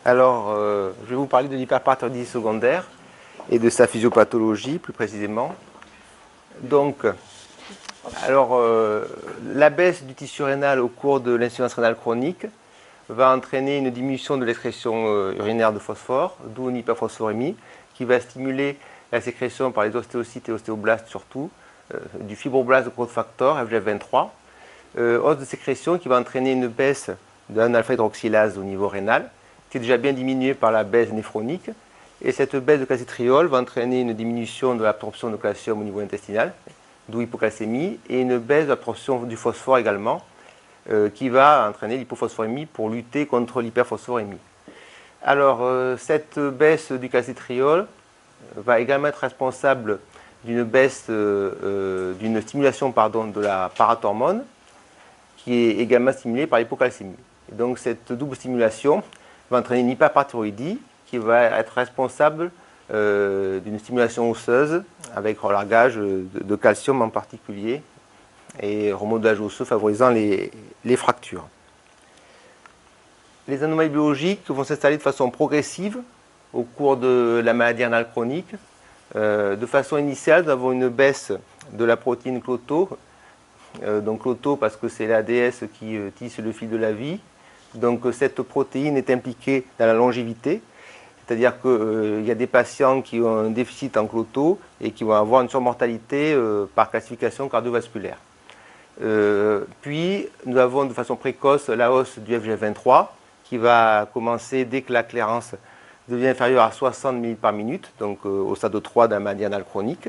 Alors, je vais vous parler de l'hyperparathyroïdie secondaire et de sa physiopathologie plus précisément. Donc, la baisse du tissu rénal au cours de l'insuffisance rénale chronique va entraîner une diminution de l'excrétion urinaire de phosphore, d'où une hyperphosphorémie, qui va stimuler la sécrétion par les ostéocytes et ostéoblastes surtout, du fibroblast de growth factor, FGF23, hausse de sécrétion qui va entraîner une baisse d'un alpha-hydroxylase au niveau rénal, qui est déjà bien diminuée par la baisse néphronique. Et cette baisse de calcitriol va entraîner une diminution de l'absorption de calcium au niveau intestinal, d'où hypocalcémie, et une baisse de l'absorption du phosphore également, qui va entraîner l'hypophosphorémie pour lutter contre l'hyperphosphorémie. Alors, cette baisse du calcitriol va également être responsable d'une baisse, d'une stimulation de la parathormone, qui est également stimulée par l'hypocalcémie. Et donc, cette double stimulation va entraîner une hyperparathyroïdie qui va être responsable d'une stimulation osseuse avec relargage de calcium en particulier et remodelage osseux favorisant les fractures. Les anomalies biologiques vont s'installer de façon progressive au cours de la maladie rénale chronique. De façon initiale, nous avons une baisse de la protéine Cloto. Donc Cloto parce que c'est l'ADS qui tisse le fil de la vie. Donc cette protéine est impliquée dans la longévité. C'est-à-dire qu'il y a des patients qui ont un déficit en Cloto et qui vont avoir une surmortalité par classification cardiovasculaire. Puis, nous avons de façon précoce la hausse du FGF23 qui va commencer dès que la clairance devient inférieure à 60 ml par minute, donc au stade 3 de la maladie rénale chronique.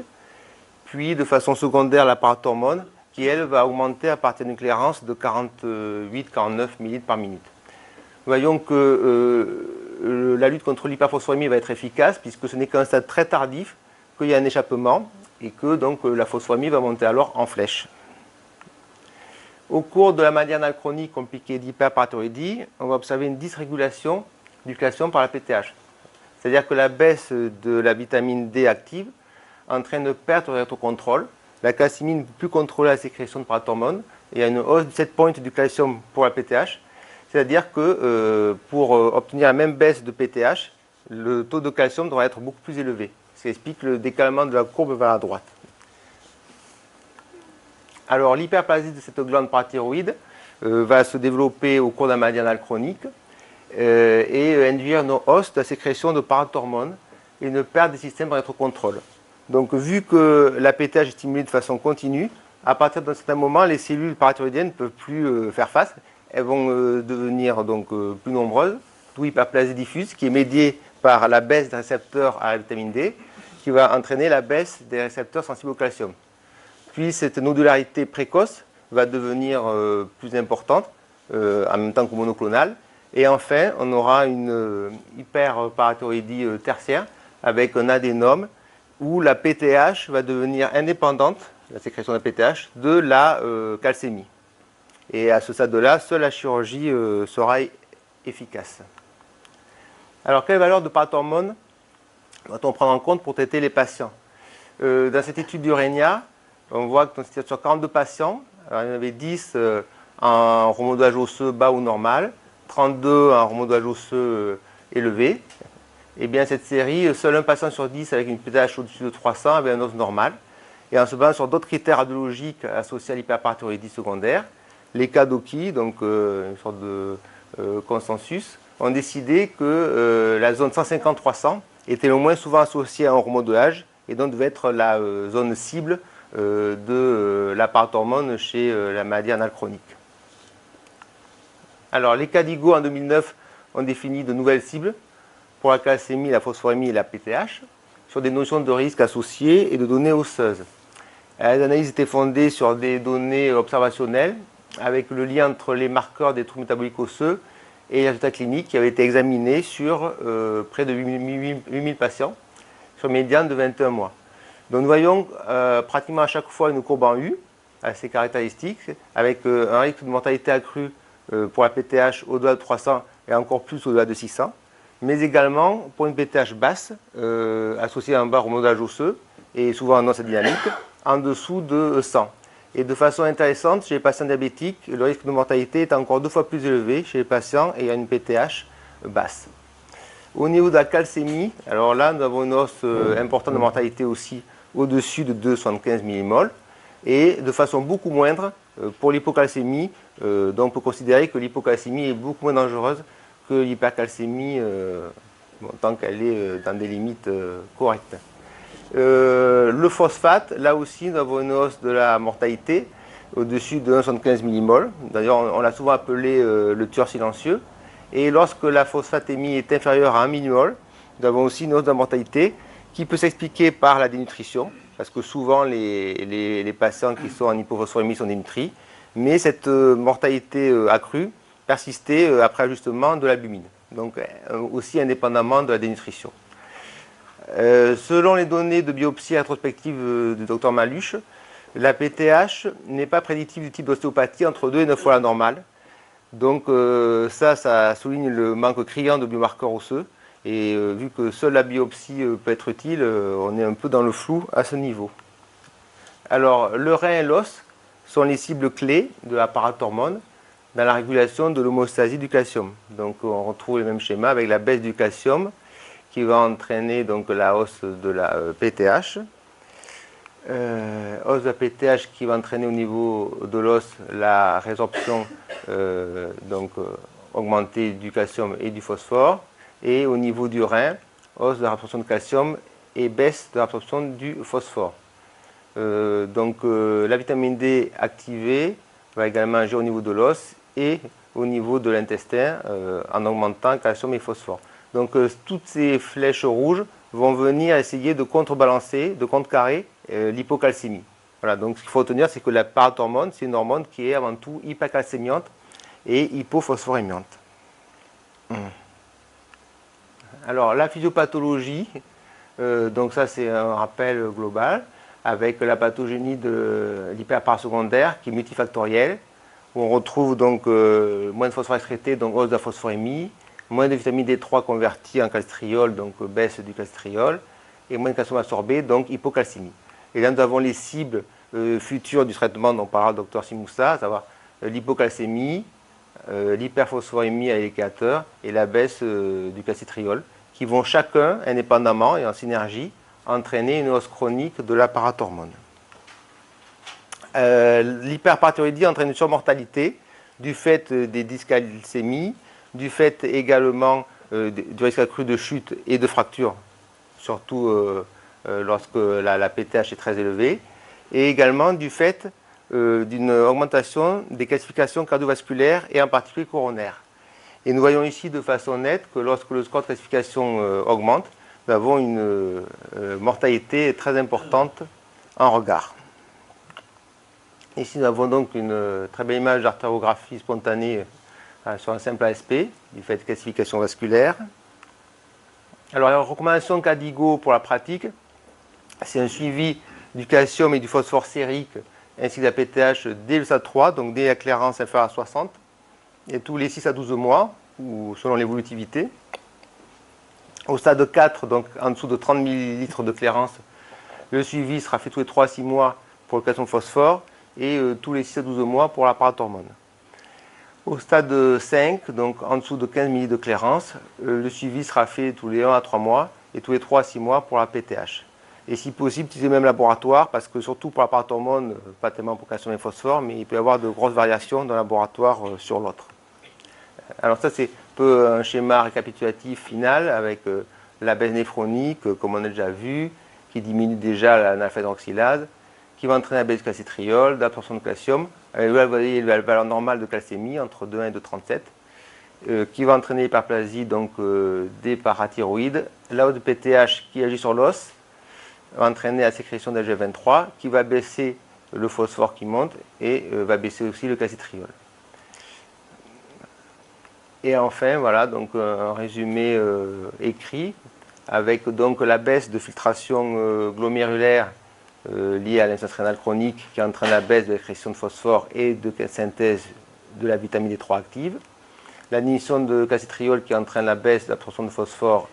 Puis, de façon secondaire, la parathormone qui, elle, va augmenter à partir d'une clairance de 48-49 ml par minute. Nous voyons que la lutte contre l'hyperphosphorémie va être efficace puisque ce n'est qu'à un stade très tardif qu'il y a un échappement et que donc la phosphorémie va monter alors en flèche. Au cours de la maladie rénale chronique compliquée d'hyperparathyroïdie, on va observer une dysrégulation du calcium par la PTH. C'est-à-dire que la baisse de la vitamine D active entraîne une perte de rétrocontrôle. La calcémie ne peut plus contrôler la sécrétion de parathormone et il y a une hausse de set point du calcium pour la PTH. C'est-à-dire que pour obtenir la même baisse de PTH, le taux de calcium devra être beaucoup plus élevé. Ce qui explique le décalement de la courbe vers la droite. Alors l'hyperplasie de cette glande parathyroïde va se développer au cours de la maladie rénale chronique et induire une hausse de la sécrétion de parathormone et une perte des systèmes de rétrocontrôle. Donc vu que la PTH est stimulée de façon continue, à partir d'un certain moment, les cellules parathyroïdiennes ne peuvent plus faire face. Elles vont devenir donc plus nombreuses, d'où hyperplasie diffuse, qui est médiée par la baisse des récepteurs à la vitamine D, qui va entraîner la baisse des récepteurs sensibles au calcium. Puis cette nodularité précoce va devenir plus importante, en même temps que monoclonale. Et enfin, on aura une hyperparathyroïdie tertiaire avec un adénome où la PTH va devenir indépendante, la sécrétion de la PTH, de la calcémie. Et à ce stade-là, seule la chirurgie sera efficace. Alors, quelle valeur de parathormone va-t-on prendre en compte pour traiter les patients? Dans cette étude d'Urenia, on voit que sur 42 patients, alors il y en avait 10 en remodelage osseux bas ou normal, 32 en remodelage osseux élevé. Et bien cette série, seul un patient sur 10 avec une PTH au-dessus de 300 avait un os normal. Et en se basant sur d'autres critères radiologiques associés à l'hyperparathyroïdie secondaire, les cas d'Oki, donc une sorte de consensus, ont décidé que la zone 150-300 était le moins souvent associée à un remodelage et donc devait être la zone cible de la parathormone chez la maladie rénale chronique. Alors, les CADIGO en 2009 ont défini de nouvelles cibles pour la calcémie, la phosphorémie et la PTH sur des notions de risque associées et de données osseuses. Les analyses étaient fondées sur des données observationnelles avec le lien entre les marqueurs des troubles métaboliques osseux et les résultats cliniques qui avaient été examinés sur près de 8000 patients sur une médiane de 21 mois. Donc nous voyons pratiquement à chaque fois une courbe en U, assez caractéristique, avec un risque de mortalité accru pour la PTH au-delà de 300 et encore plus au-delà de 600, mais également pour une PTH basse, associée à un bas remodelage osseux et souvent en os dynamique, en dessous de 100. Et de façon intéressante, chez les patients diabétiques, le risque de mortalité est encore 2 fois plus élevé chez les patients ayant une PTH basse. Au niveau de la calcémie, alors là, nous avons une hausse importante de mortalité aussi au-dessus de 2,75 millimoles et de façon beaucoup moindre pour l'hypocalcémie. Donc on peut considérer que l'hypocalcémie est beaucoup moins dangereuse que l'hypercalcémie tant qu'elle est dans des limites correctes. Le phosphate, là aussi, nous avons une hausse de la mortalité au-dessus de 1,75 millimoles. D'ailleurs, on l'a souvent appelé le tueur silencieux. Et lorsque la phosphatémie est inférieure à 1 millimol, nous avons aussi une hausse de la mortalité qui peut s'expliquer par la dénutrition, parce que souvent les patients qui sont en hypophosphorémie sont dénutris, mais cette mortalité accrue persistait après ajustement de l'albumine, donc aussi indépendamment de la dénutrition. Selon les données de biopsie rétrospective du Dr Maluche, la PTH n'est pas prédictive du type d'ostéopathie entre 2 et 9 fois la normale. Donc ça souligne le manque criant de biomarqueurs osseux. Et vu que seule la biopsie peut être utile, on est un peu dans le flou à ce niveau. Alors, le rein et l'os sont les cibles clés de la parathormone dans la régulation de l'homéostasie du calcium. Donc on retrouve le même schéma avec la baisse du calcium qui va entraîner donc la hausse de la PTH. Hausse de la PTH qui va entraîner au niveau de l'os la résorption augmentée du calcium et du phosphore. Et au niveau du rein, hausse de la réabsorption de calcium et baisse de l'absorption du phosphore. La vitamine D activée va également agir au niveau de l'os et au niveau de l'intestin en augmentant calcium et phosphore. Donc toutes ces flèches rouges vont venir essayer de contrebalancer, de contrecarrer l'hypocalcémie. Voilà, donc ce qu'il faut retenir, c'est que la parathormone, c'est une hormone qui est avant tout hypercalcémiante et hypophosphorémiante. Alors la physiopathologie, donc ça c'est un rappel global, avec la pathogénie de l'hyperparasecondaire qui est multifactorielle, où on retrouve donc moins de phosphore excrété, donc hausse de la phosphorémie, moins de vitamine D3 convertie en calcitriol, donc baisse du calcitriol, et moins de calcium absorbé, donc hypocalcémie. Et là nous avons les cibles futures du traitement dont parlera le Dr Simoussa, à savoir l'hypocalcémie, l'hyperphosphorémie à l'élécateur et la baisse du calcitriol, qui vont chacun, indépendamment et en synergie, entraîner une hausse chronique de la parathormone. L'hyperparathyroïdie entraîne une surmortalité du fait des dyscalcémies, du fait également du risque accru de chute et de fracture, surtout lorsque la PTH est très élevée, et également du fait d'une augmentation des calcifications cardiovasculaires et en particulier coronaires. Et nous voyons ici de façon nette que lorsque le score de calcification augmente, nous avons une mortalité très importante en regard. Ici, nous avons donc une très belle image d'artériographie spontanée sur un simple ASP, du fait de calcification vasculaire. Alors, la recommandation CADIGO pour la pratique, c'est un suivi du calcium et du phosphore sérique ainsi que de la PTH dès le stade 3, donc dès la clairance inférieure à 60, et tous les 6 à 12 mois, ou selon l'évolutivité. Au stade 4, donc en dessous de 30 ml de clairance, le suivi sera fait tous les 3 à 6 mois pour le calcium phosphore et tous les 6 à 12 mois pour la parathormone. Au stade 5, donc en dessous de 15 ml de clairance, le suivi sera fait tous les 1 à 3 mois et tous les 3 à 6 mois pour la PTH. Et si possible, utiliser même laboratoire, parce que surtout pour la parathormone, pas tellement pour calcium et phosphore, mais il peut y avoir de grosses variations d'un laboratoire sur l'autre. Alors ça, c'est un peu un schéma récapitulatif final avec la baisse néphronique, comme on a déjà vu, qui diminue déjà l'alpha-hydroxylase, qui va entraîner la baisse du calcitriol, d'absorption de calcium, avec là, vous voyez la valeur normale de calcémie entre 2,1 et 2,37, qui va entraîner l'hyperplasie donc des parathyroïdes, la hausse de PTH qui agit sur l'os, va entraîner la sécrétion d'AG23, qui va baisser le phosphore qui monte et va baisser aussi le calcitriol. Et enfin, voilà, donc un résumé écrit avec donc la baisse de filtration glomérulaire liée à l'insuffisance rénale chronique qui entraîne la baisse de l'excrétion de phosphore et de synthèse de la vitamine D3 active, la diminution de calcitriol qui entraîne la baisse de l'absorption de phosphore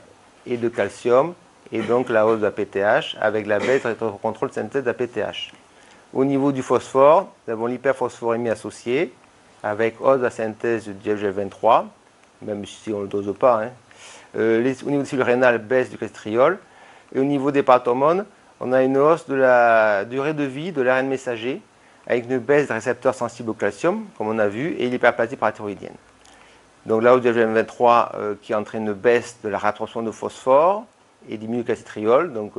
et de calcium, et donc la hausse de la PTH avec la baisse de contrôle de synthèse de la PTH. Au niveau du phosphore, nous avons l'hyperphosphorémie associée avec hausse de la synthèse du FGF23, même si on ne le dose pas, Au niveau des cellules rénales, baisse du cholestérol. Et au niveau des parathormones, on a une hausse de la durée de vie de l'ARN messager, avec une baisse des récepteurs sensibles au calcium, comme on a vu, et l'hyperplasie parathyroïdienne. Donc la hausse du FGF23 qui entraîne une baisse de la réabsorption de phosphore et diminue le calcitriol, donc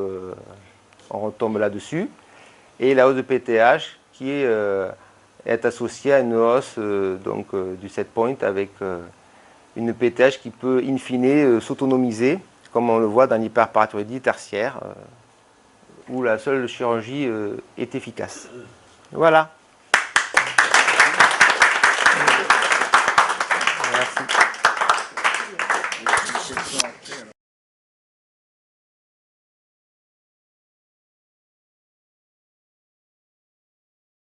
on retombe là-dessus. Et la hausse de PTH qui est associée à une hausse du set point avec une PTH qui peut in fine s'autonomiser, comme on le voit dans l'hyperparathyroïdie tertiaire, où la seule chirurgie est efficace. Voilà.